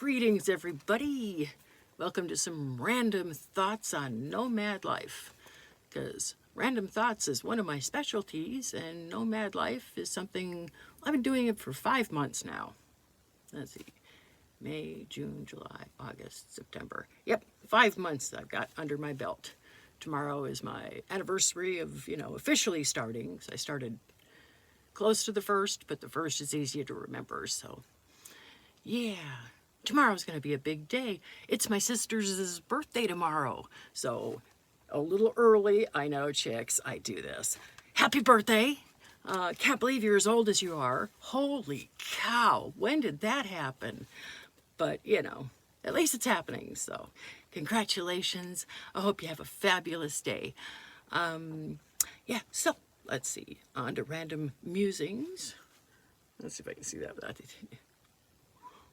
Greetings, everybody. Welcome to some random thoughts on nomad life. Because random thoughts is one of my specialties, and nomad life is something I've been doing it for 5 months now. Let's see, May, June, July, August, September. Yep, 5 months I've got under my belt. Tomorrow is my anniversary of, officially starting. So I started close to the first, but the first is easier to remember, so yeah. Tomorrow's going to be a big day. It's my sister's birthday tomorrow. So, a little early, I know, chicks, I do this. Happy birthday! Can't believe you're as old as you are. Holy cow, when did that happen? But, at least it's happening, so congratulations. I hope you have a fabulous day. So, let's see. On to random musings. Let's see if I can see that without it.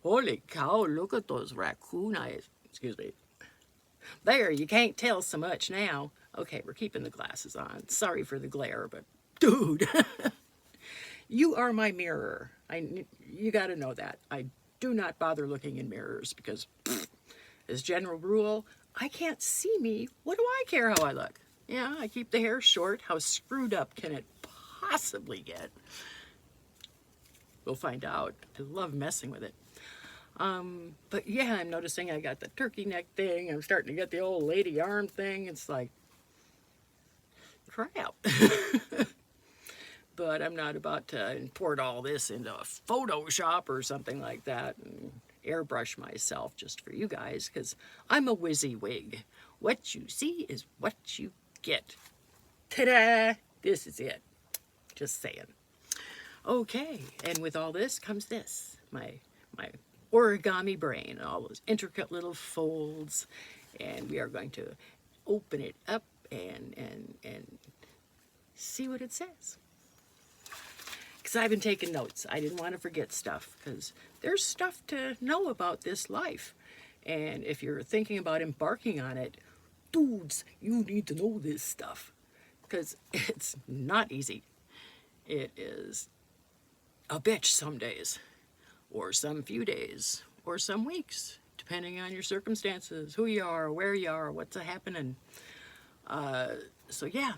Holy cow, look at those raccoon eyes. Excuse me. There, you can't tell so much now. Okay, we're keeping the glasses on. Sorry for the glare, but dude, you are my mirror. You got to know that. I do not bother looking in mirrors because, as general rule, I can't see me. What do I care how I look? Yeah, I keep the hair short. How screwed up can it possibly get? We'll find out. I love messing with it. But yeah, I'm noticing I got the turkey neck thing. I'm starting to get the old lady arm thing. It's like, crap. But I'm not about to import all this into a Photoshop or something like that and airbrush myself just for you guys, because I'm a WYSIWYG. What you see is what you get. Ta-da! This is it. Just saying. Okay, and with all this comes this. My origami brain, all those intricate little folds, and we are going to open it up and see what it says. Because I've been taking notes. I didn't want to forget stuff, because there's stuff to know about this life. And if you're thinking about embarking on it, dudes, you need to know this stuff, because it's not easy. It is a bitch some days, or some few days, or some weeks, depending on your circumstances, who you are, where you are, what's happening. So yeah,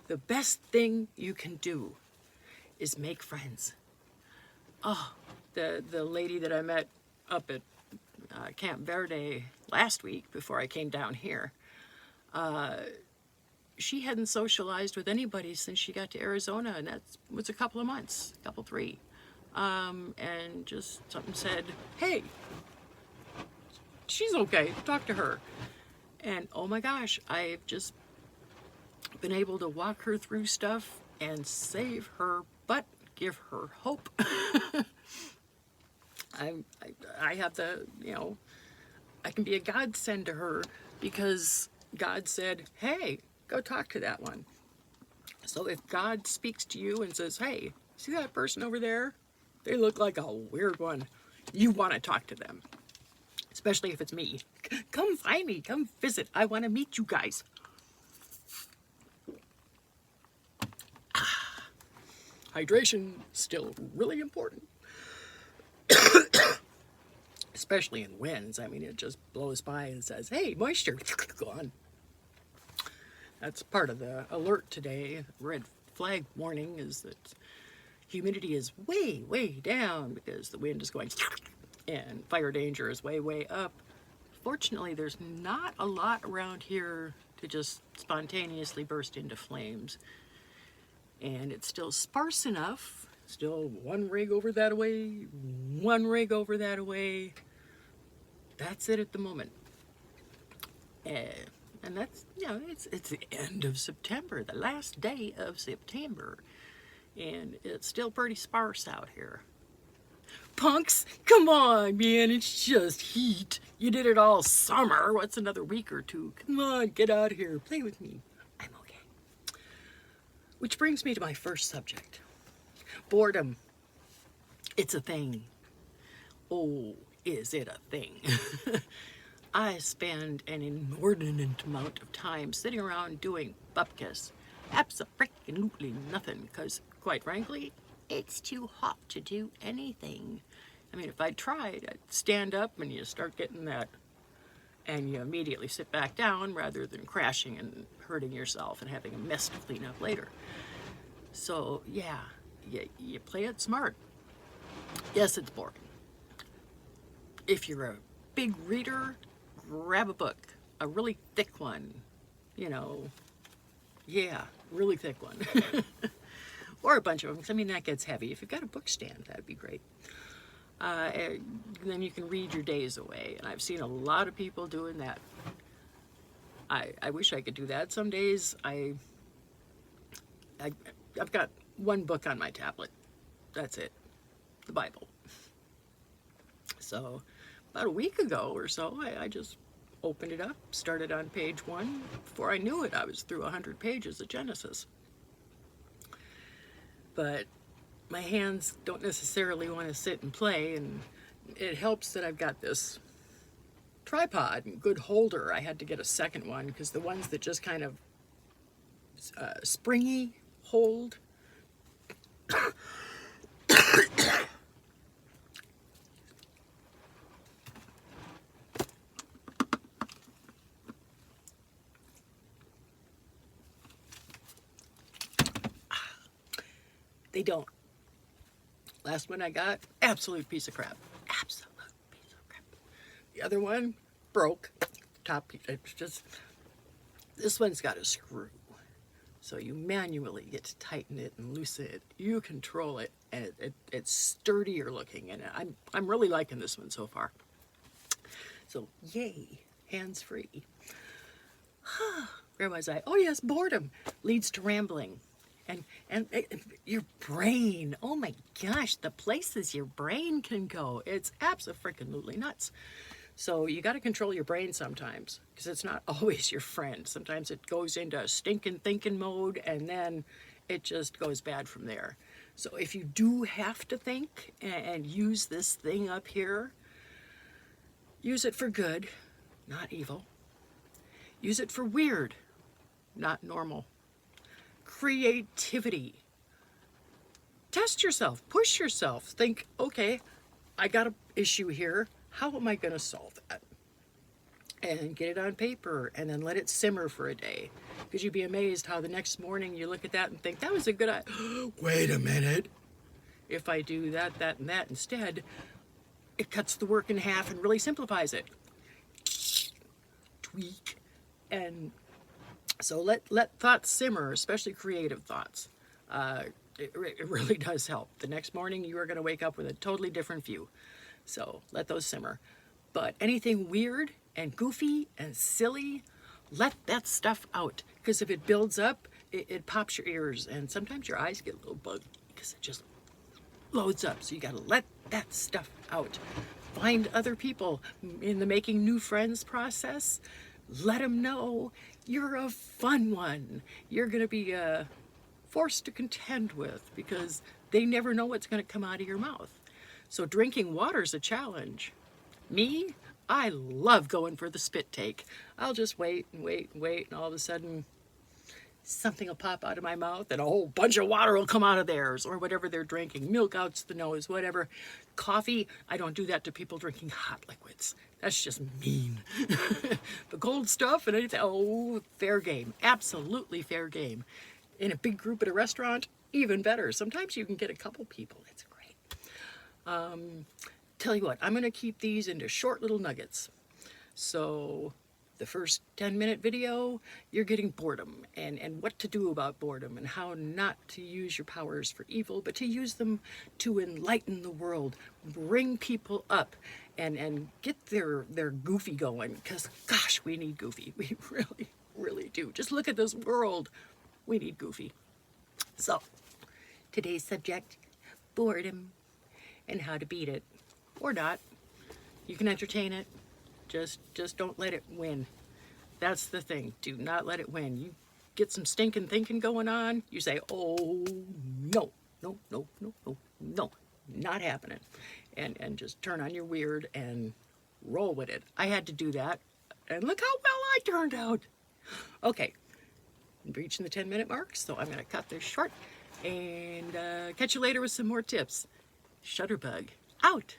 the best thing you can do is make friends. Oh, the lady that I met up at Camp Verde last week before I came down here, she hadn't socialized with anybody since she got to Arizona, and that was a couple of months, three. And just something said, hey, she's okay, talk to her. And oh my gosh, I've just been able to walk her through stuff and save her butt, give her hope. I have the, I can be a godsend to her because God said, hey, go talk to that one. So if God speaks to you and says, hey, see that person over there? They look like a weird one. You want to talk to them. Especially if it's me. Come find me. Come visit. I want to meet you guys. Hydration still really important. Especially in winds. I mean, it just blows by and says, hey, moisture. Gone. That's part of the alert today. Red flag warning is that humidity is way, way down because the wind is going and fire danger is way, way up. Fortunately, there's not a lot around here to just spontaneously burst into flames. And it's still sparse enough. Still one rig over that way, one rig over that way. That's it at the moment. And that's, it's the end of September, the last day of September. And it's still pretty sparse out here. Punks, come on, man, it's just heat. You did it all summer. What's another week or two? Come on, get out of here. Play with me. I'm okay. Which brings me to my first subject. Boredom. It's a thing. Oh, is it a thing? I spend an inordinate amount of time sitting around doing bupkis. Absolutely nothing, because, quite frankly, it's too hot to do anything. I mean, if I tried, I'd stand up and you start getting that, and you immediately sit back down rather than crashing and hurting yourself and having a mess to clean up later. So yeah, you play it smart. Yes, it's boring. If you're a big reader, grab a book, a really thick one, you know, yeah, really thick one. Or a bunch of them, 'cause I mean, that gets heavy. If you've got a book stand, that'd be great. Then you can read your days away. And I've seen a lot of people doing that. I wish I could do that. Some days I've got one book on my tablet. That's it. The Bible. So about a week ago or so, I just opened it up, started on page 1. Before I knew it, I was through 100 pages of Genesis. But my hands don't necessarily want to sit and play, and it helps that I've got this tripod and good holder. I had to get a second one because the ones that just kind of springy hold they don't. Last one I got, absolute piece of crap. Absolute piece of crap. The other one broke. Top piece, it's just, this one's got a screw. So you manually get to tighten it and loosen it. You control it, and it's sturdier looking. And I'm really liking this one so far. So yay, hands free. Where was I? Oh yes, boredom leads to rambling. And your brain, oh my gosh, the places your brain can go. It's abso-freaking-lutely nuts. So you got to control your brain sometimes, because it's not always your friend. Sometimes it goes into stinking thinking mode, and then it just goes bad from there. So if you do have to think and use this thing up here, use it for good, not evil. Use it for weird, not normal. Creativity. Test yourself, push yourself. Think, okay, I got an issue here. How am I going to solve that? And get it on paper and then let it simmer for a day. Because you'd be amazed how the next morning you look at that and think, that was a good idea. Wait a minute. If I do that, that, and that instead, it cuts the work in half and really simplifies it. Tweak. And so let thoughts simmer, especially creative thoughts. It really does help. The next morning you are going to wake up with a totally different view. So let those simmer. But anything weird and goofy and silly, let that stuff out. Because if it builds up, it pops your ears. And sometimes your eyes get a little buggy because it just loads up. So you got to let that stuff out. Find other people in the making new friends process. Let them know you're a fun one. You're going to be forced to contend with because they never know what's going to come out of your mouth. So drinking water's a challenge. Me, I love going for the spit take. I'll just wait and wait and wait, and all of a sudden something will pop out of my mouth and a whole bunch of water will come out of theirs, or whatever they're drinking. Milk out the nose, whatever. Coffee, I don't do that to people drinking hot liquids. That's just mean. The cold stuff and anything, oh, fair game. Absolutely fair game. In a big group at a restaurant, even better. Sometimes you can get a couple people. It's great. Tell you what, I'm going to keep these into short little nuggets. So the first 10-minute video, you're getting boredom and what to do about boredom and how not to use your powers for evil, but to use them to enlighten the world, bring people up, and get their goofy going. Because, gosh, we need goofy. We really, really do. Just look at this world. We need goofy. So, today's subject, boredom, and how to beat it. Or not. You can entertain it. Just don't let it win. That's the thing. Do not let it win. You get some stinking thinking going on, you say, oh, no, no, no, no, no, no, not happening. And just turn on your weird and roll with it. I had to do that. And look how well I turned out. Okay. I'm reaching the 10-minute mark, so I'm going to cut this short. And catch you later with some more tips. Shutterbug out.